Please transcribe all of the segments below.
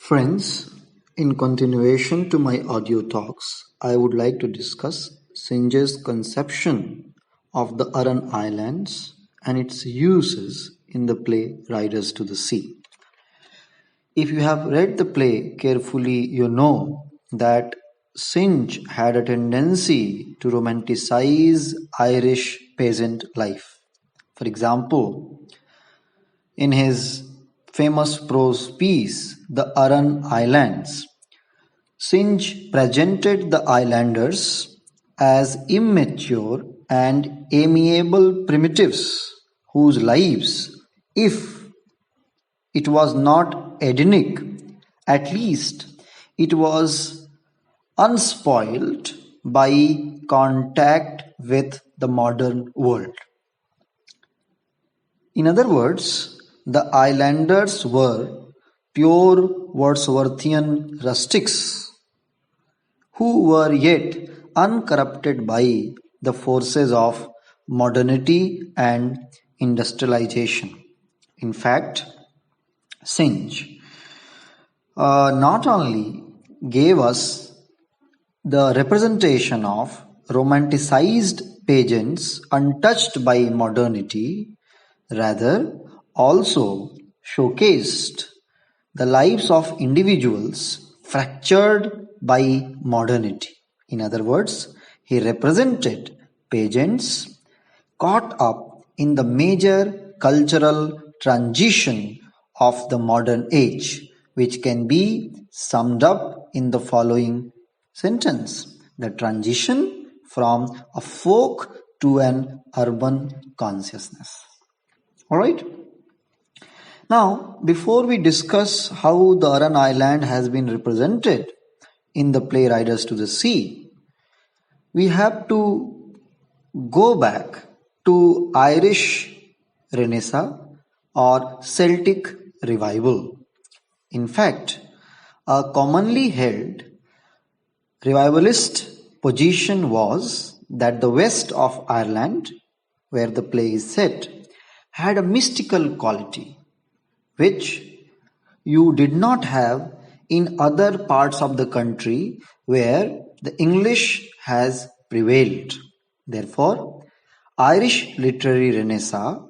Friends, in continuation to my audio talks, I would like to discuss Singe's conception of the Aran Islands and its uses in the play Riders to the Sea. If you have read the play carefully, you know that Singe had a tendency to romanticize Irish peasant life. For example, in his famous prose piece, The Aran Islands, Singe presented the islanders as immature and amiable primitives whose lives, if it was not Edenic, at least it was unspoiled by contact with the modern world. In other words, the islanders were pure Wordsworthian rustics who were yet uncorrupted by the forces of modernity and industrialization. In fact, Singe not only gave us the representation of romanticized pageants untouched by modernity, rather also showcased the lives of individuals fractured by modernity. In other words, he represented pageants caught up in the major cultural transition of the modern age, which can be summed up in the following sentence: the transition from a folk to an urban consciousness. All right. Now, before we discuss how the Aran Island has been represented in the play Riders to the Sea, we have to go back to Irish Renaissance or Celtic revival. In fact, a commonly held revivalist position was that the west of Ireland, where the play is set, had a mystical quality which you did not have in other parts of the country where the English has prevailed. Therefore, Irish literary renaissance,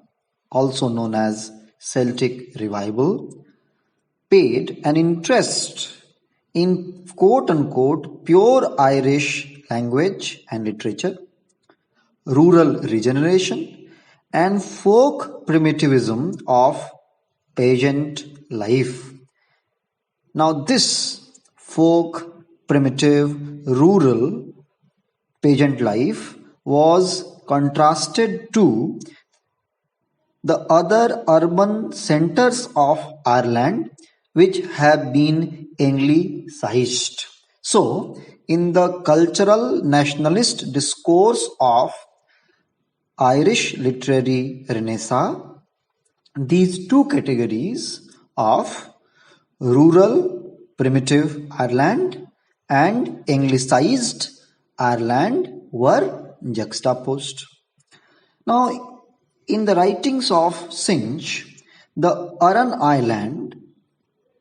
also known as Celtic revival, paid an interest in quote-unquote pure Irish language and literature, rural regeneration, and folk primitivism of pageant life. Now this folk, primitive, rural pageant life was contrasted to the other urban centers of Ireland which have been Anglicized. So, in the cultural nationalist discourse of Irish literary renaissance, these two categories of rural primitive Ireland and Anglicized Ireland were juxtaposed. Now, in the writings of Singe, the Aran Island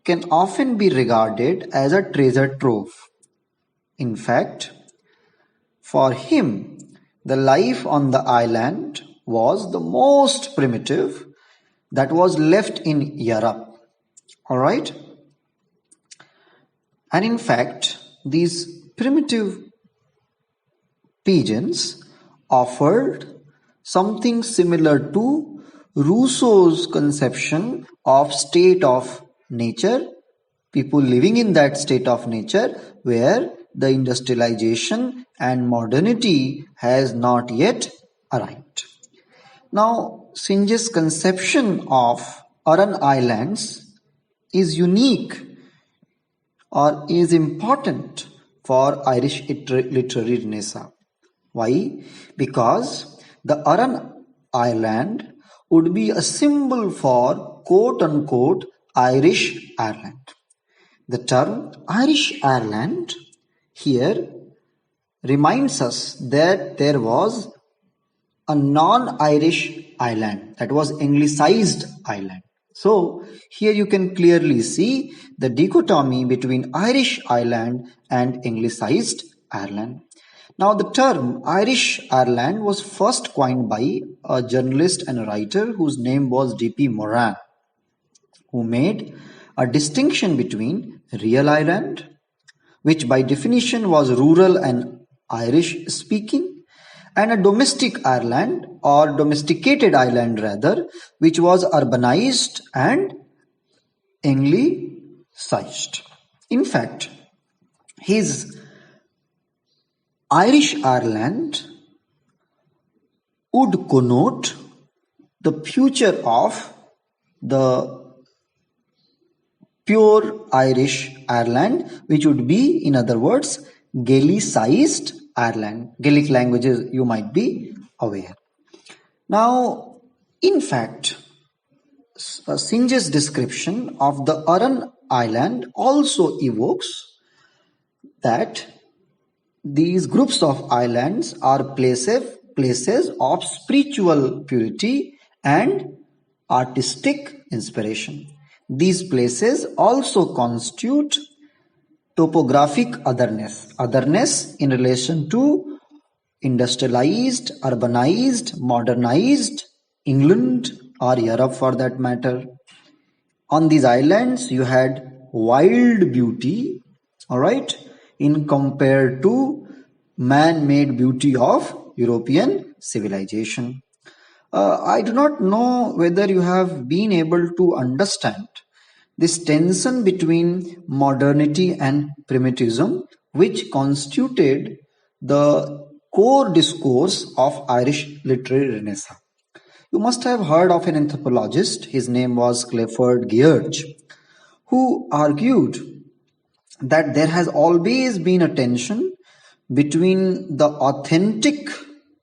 can often be regarded as a treasure trove. In fact, for him, the life on the island was the most primitive that was left in Europe. All right? And in fact, these primitive pageants offered something similar to Rousseau's conception of state of nature, people living in that state of nature where the industrialization and modernity has not yet arrived. Now, Singe's conception of Aran Islands is unique or is important for Irish literary renaissance. Why? Because the Aran Island would be a symbol for quote-unquote Irish Ireland. The term Irish Ireland here reminds us that there was a non-Irish island, that was Anglicized island. So here you can clearly see the dichotomy between Irish Ireland and Anglicized Ireland. Now the term Irish Ireland was first coined by a journalist and writer whose name was D.P. Moran, who made a distinction between real Ireland, which by definition was rural and Irish speaking, and a domestic Ireland or domesticated Ireland rather, which was urbanized and Anglicized. In fact, his Irish Ireland would connote the future of the pure Irish Ireland, which would be, in other words, Gaelicized Ireland. Gaelic languages, you might be aware. Now, in fact, Singe's description of the Aran Island also evokes that these groups of islands are places of spiritual purity and artistic inspiration. These places also constitute topographic otherness in relation to industrialized, urbanized, modernized England or Europe for that matter. On these islands, you had wild beauty, all right, in compared to man-made beauty of European civilization. I do not know whether you have been able to understand this tension between modernity and primitivism, which constituted the core discourse of Irish literary renaissance. You must have heard of an anthropologist, his name was Clifford Geertz, who argued that there has always been a tension between the authentic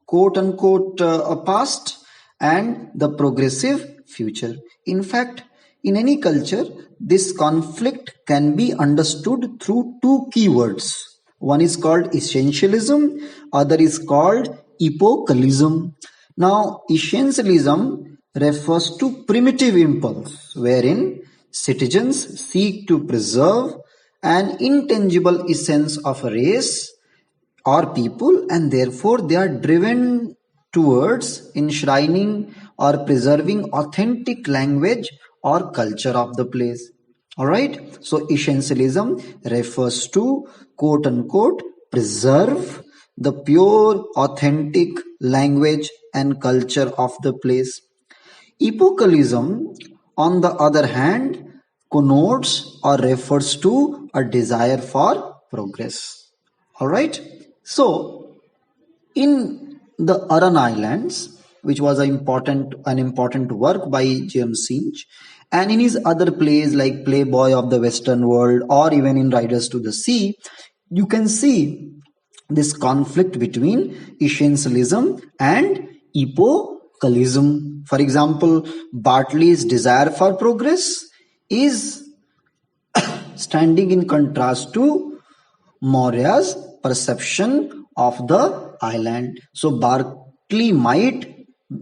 quote unquote past and the progressive future. In fact, in any culture, this conflict can be understood through two keywords. One is called essentialism, other is called epochalism. Now, essentialism refers to primitive impulse, wherein citizens seek to preserve an intangible essence of a race or people, and therefore they are driven towards enshrining or preserving authentic language or culture of the place. All right. So essentialism refers to quote unquote preserve the pure authentic language and culture of the place. Epochalism, on the other hand, connotes or refers to a desire for progress. All right. So in the Aran Islands, which was an important work by James Singe, and in his other plays like Playboy of the Western World or even in Riders to the Sea, you can see this conflict between essentialism and epochalism. For example, Bartley's desire for progress is standing in contrast to Moria's perception of the island. So Bartley might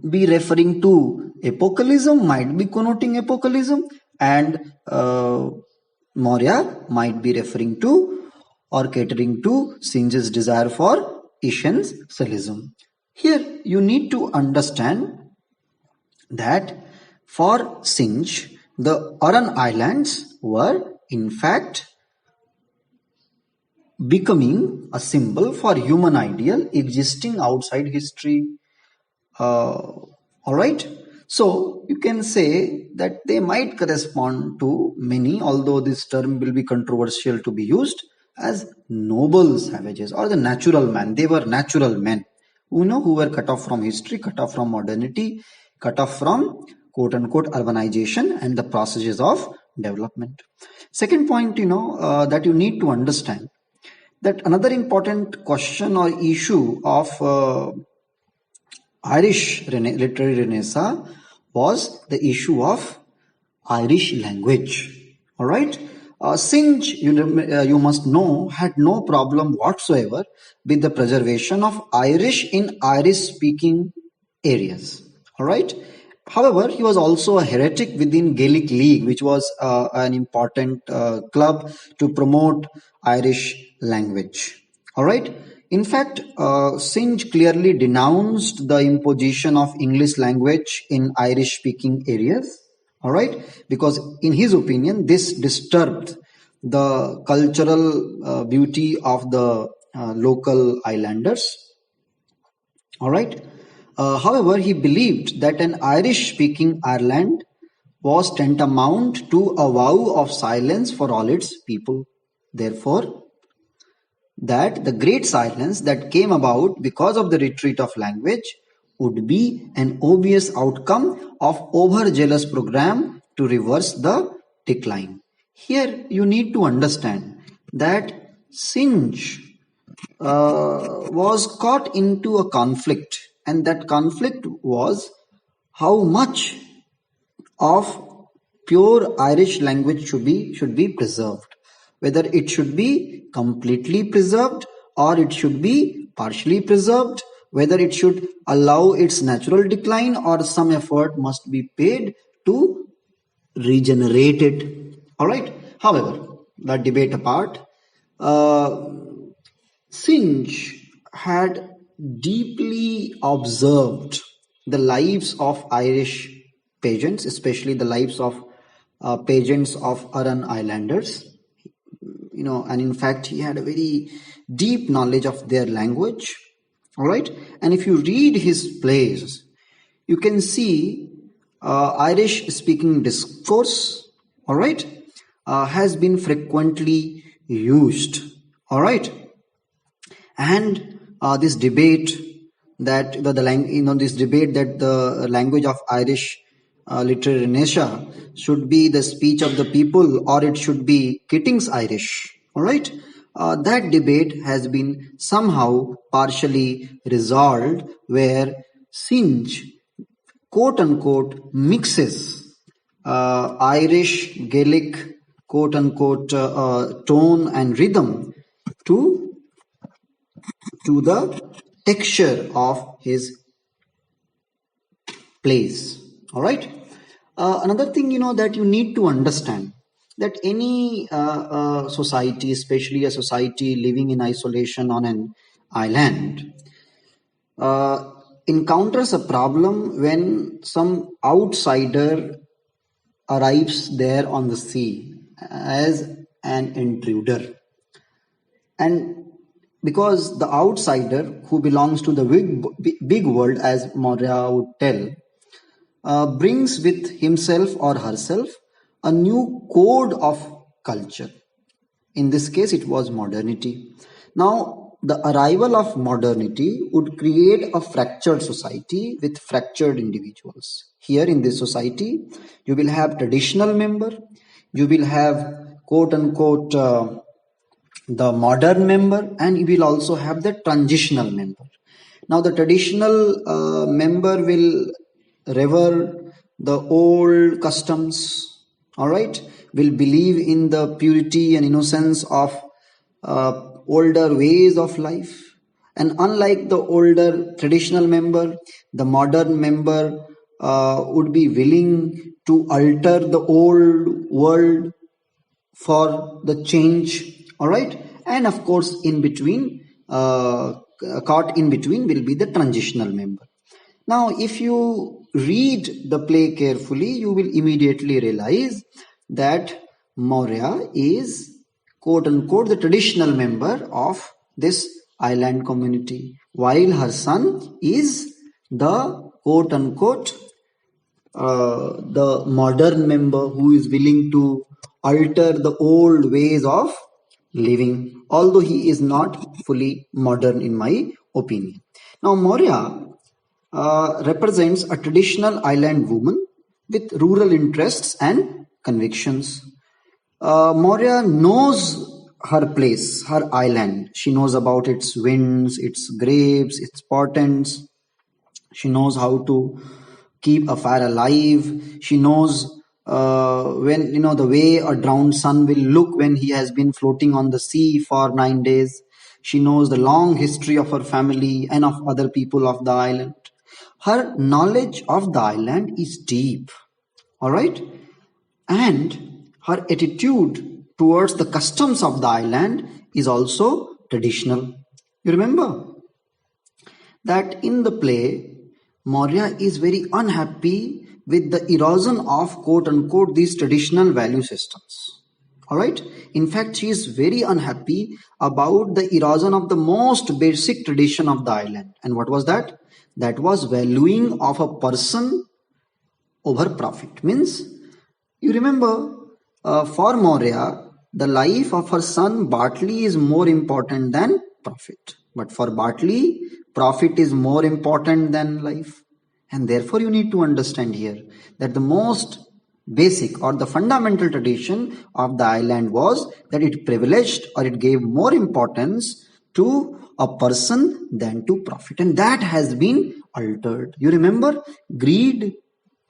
be referring to epochalism, might be connoting epochalism, and Moria might be referring to or catering to Singe's desire for essentialism. Here you need to understand that for Singe, the Aran Islands were in fact becoming a symbol for human ideal existing outside history. All right. So you can say that they might correspond to many, although this term will be controversial to be used, as noble savages or the natural man. They were natural men, who were cut off from history, cut off from modernity, cut off from quote unquote urbanization and the processes of development. Second point, that you need to understand that another important question or issue of Irish literary renaissance was the issue of Irish language. All right. Singe, you must know, had no problem whatsoever with the preservation of Irish in Irish-speaking areas. All right. However, he was also a heretic within Gaelic League, which was an important club to promote Irish language. All right. In fact, Singe clearly denounced the imposition of English language in Irish-speaking areas. All right, because in his opinion, this disturbed the cultural beauty of the local islanders. All right. However, he believed that an Irish speaking Ireland was tantamount to a vow of silence for all its people. Therefore, that the great silence that came about because of the retreat of language would be an obvious outcome of overzealous program to reverse the decline. Here you need to understand that Singe was caught into a conflict, and that conflict was how much of pure Irish language should be preserved, whether it should be completely preserved or it should be partially preserved, whether it should allow its natural decline or some effort must be paid to regenerate it. All right. However, the debate apart, uh, Singe had deeply observed the lives of Irish peasants, especially the lives of peasants of Aran Islanders. And in fact, he had a very deep knowledge of their language. All right, and if you read his plays, you can see Irish-speaking discourse. All right, has been frequently used. All right, and this debate that this debate that the language of Irish literary nature should be the speech of the people or it should be Keating's Irish. All right, that debate has been somehow partially resolved, where Singe quote unquote mixes Irish Gaelic quote unquote tone and rhythm to the texture of his plays. All right. Another thing that you need to understand, that any society, especially a society living in isolation on an island, uh, encounters a problem when some outsider arrives there on the sea as an intruder. And because the outsider who belongs to the big world, as Maurya would tell, brings with himself or herself a new code of culture. In this case, it was modernity. Now, the arrival of modernity would create a fractured society with fractured individuals. Here in this society, you will have traditional member, you will have quote unquote the modern member, and you will also have the transitional member. Now, the traditional member will revere the old customs, all right, will believe in the purity and innocence of older ways of life. And unlike the older traditional member, the modern member would be willing to alter the old world for the change. All right, and of course in between, caught in between will be the transitional member. Now if you read the play carefully, you will immediately realize that Maurya is quote unquote the traditional member of this island community, while her son is the quote unquote the modern member who is willing to alter the old ways of living, although he is not fully modern in my opinion. Now, Maurya represents a traditional island woman with rural interests and convictions. Maurya knows her place, her island. She knows about its winds, its grapes, its portents. She knows how to keep a fire alive. She knows when the way a drowned son will look when he has been floating on the sea for 9 days. She knows the long history of her family and of other people of the island. Her knowledge of the island is deep, all right? And her attitude towards the customs of the island is also traditional. You remember that in the play, Maurya is very unhappy with the erosion of quote unquote these traditional value systems. Alright? In fact, she is very unhappy about the erosion of the most basic tradition of the island. And what was that? That was valuing of a person over profit. Means, you remember, for Maurya, the life of her son Bartley is more important than profit. But for Bartley, profit is more important than life. And therefore, you need to understand here that the most basic or the fundamental tradition of the island was that it privileged or it gave more importance to a person than to profit. And that has been altered. You remember, greed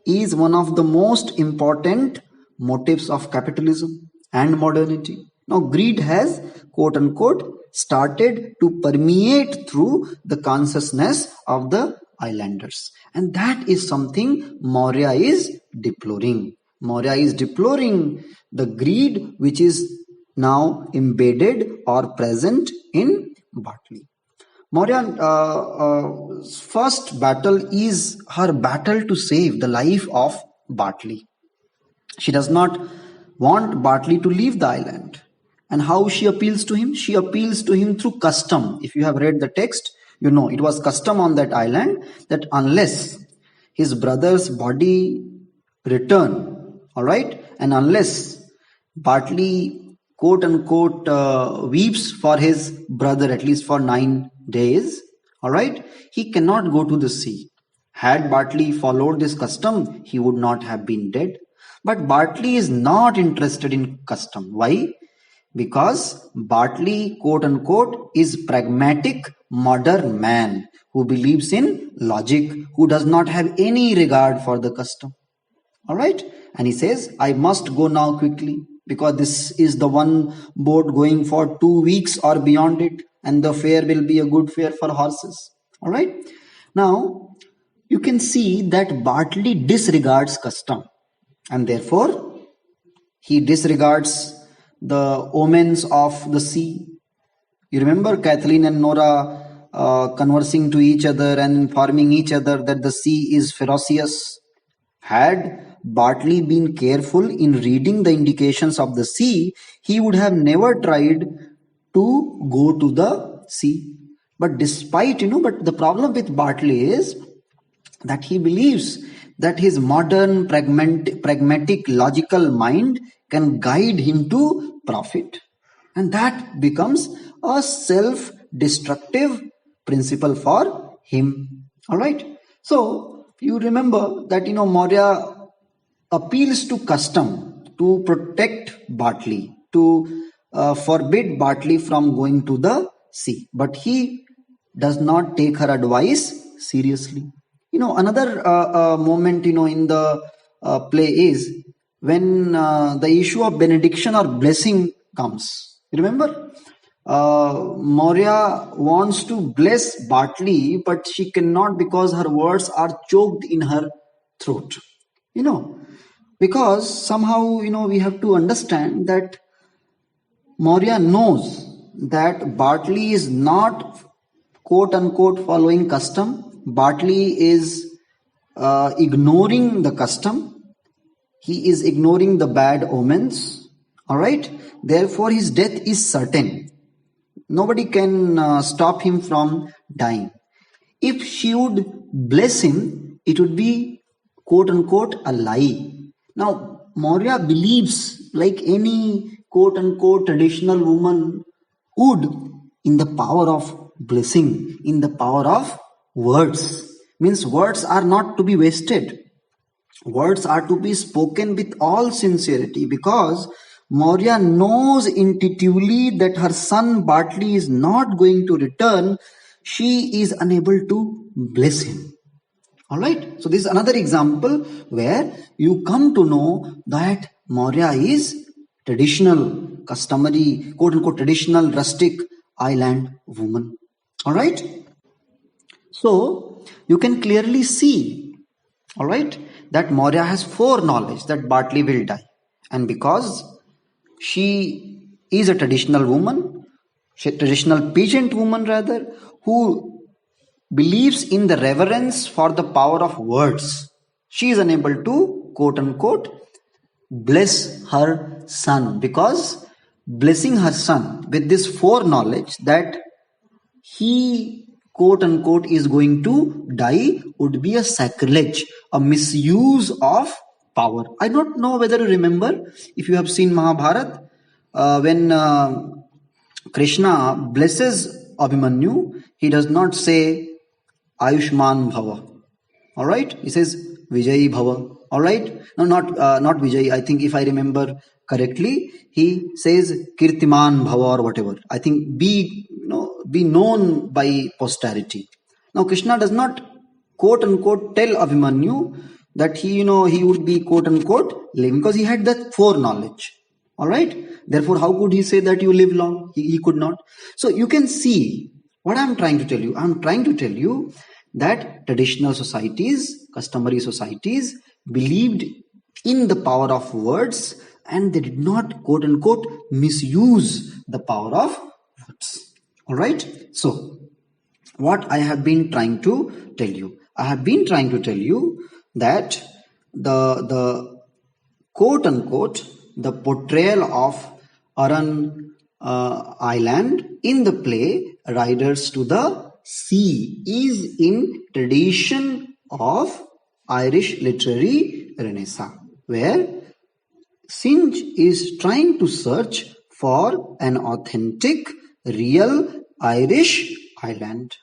is one of the most important motives of capitalism and modernity. Now, greed has, quote unquote, started to permeate through the consciousness of the islanders. And that is something Maurya is deploring. Maurya is deploring the greed which is now embedded or present in Bartley. Maurya's first battle is her battle to save the life of Bartley. She does not want Bartley to leave the island. And how she appeals to him? She appeals to him through custom. If you have read the text, you know it was custom on that island that unless his brother's body return, all right, and unless Bartley quote unquote weeps for his brother at least for 9 days, all right, he cannot go to the sea. Had Bartley followed this custom, he would not have been dead. But Bartley is not interested in custom. Why? Because Bartley, quote unquote, is pragmatic modern man who believes in logic, who does not have any regard for the custom. All right. And he says, I must go now quickly because this is the one boat going for 2 weeks or beyond it. And the fare will be a good fare for horses. All right. Now, you can see that Bartley disregards custom. And therefore, he disregards the omens of the sea. You remember Kathleen and Nora conversing to each other and informing each other that the sea is ferocious. Had Bartley been careful in reading the indications of the sea, he would have never tried to go to the sea. But despite, but the problem with Bartley is that he believes that his modern pragmatic logical mind can guide him to profit, and that becomes a self-destructive principle for him. All right, so you remember that Maurya appeals to custom to protect Bartley, to forbid Bartley from going to the sea, but he does not take her advice seriously. Another moment, in the play is when the issue of benediction or blessing comes. Remember, Maurya wants to bless Bartley, but she cannot because her words are choked in her throat. Because somehow, we have to understand that Maurya knows that Bartley is not quote unquote following custom. Bartley is ignoring the custom. He is ignoring the bad omens. All right. Therefore, his death is certain. Nobody can stop him from dying. If she would bless him, it would be quote unquote a lie. Now, Maurya believes, like any quote unquote traditional woman would, in the power of blessing, in the power of words. Means words are not to be wasted. Words are to be spoken with all sincerity, because Maurya knows intuitively that her son Bartley is not going to return. She is unable to bless him. All right. So this is another example where you come to know that Maurya is traditional, customary, quote unquote traditional rustic island woman. All right. So you can clearly see, all right, that Maurya has foreknowledge that Bartley will die. And because she is a traditional woman, traditional peasant woman rather, who believes in the reverence for the power of words, she is unable to, quote unquote, bless her son, because blessing her son with this foreknowledge that he, quote unquote, is going to die would be a sacrilege, a misuse of power. I don't know whether you remember, if you have seen Mahabharata, when Krishna blesses Abhimanyu, he does not say Ayushman Bhava. All right, he says Vijayi Bhava. All right, no, not Vijayi. I think if I remember correctly, he says Kirtiman Bhava or whatever. I think be known by posterity. Now Krishna does not, quote unquote, tell Abhimanyu that he would be, quote unquote, living, because he had that foreknowledge. All right, therefore how could he say that you live long? He could not. So you can see what I'm trying to tell you. I'm trying to tell you that traditional societies, customary societies, believed in the power of words, and they did not, quote unquote, misuse the power of words. All right, so what I have been trying to tell you, I have been trying to tell you that the quote unquote, the portrayal of Aran Island in the play Riders to the Sea is in tradition of Irish literary renaissance, where Synge is trying to search for an authentic, real Irish island.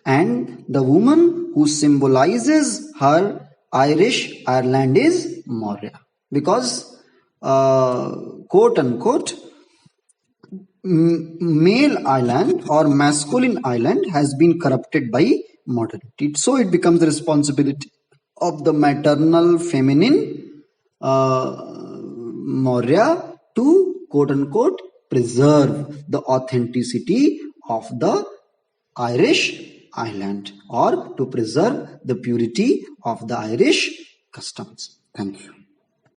And the woman who symbolizes her Irish Ireland is Maurya. Because, quote unquote, male island or masculine island has been corrupted by modernity. So it becomes the responsibility of the maternal feminine Maurya to, quote unquote, preserve the authenticity of the Irish island, or to preserve the purity of the Irish customs. Thank you.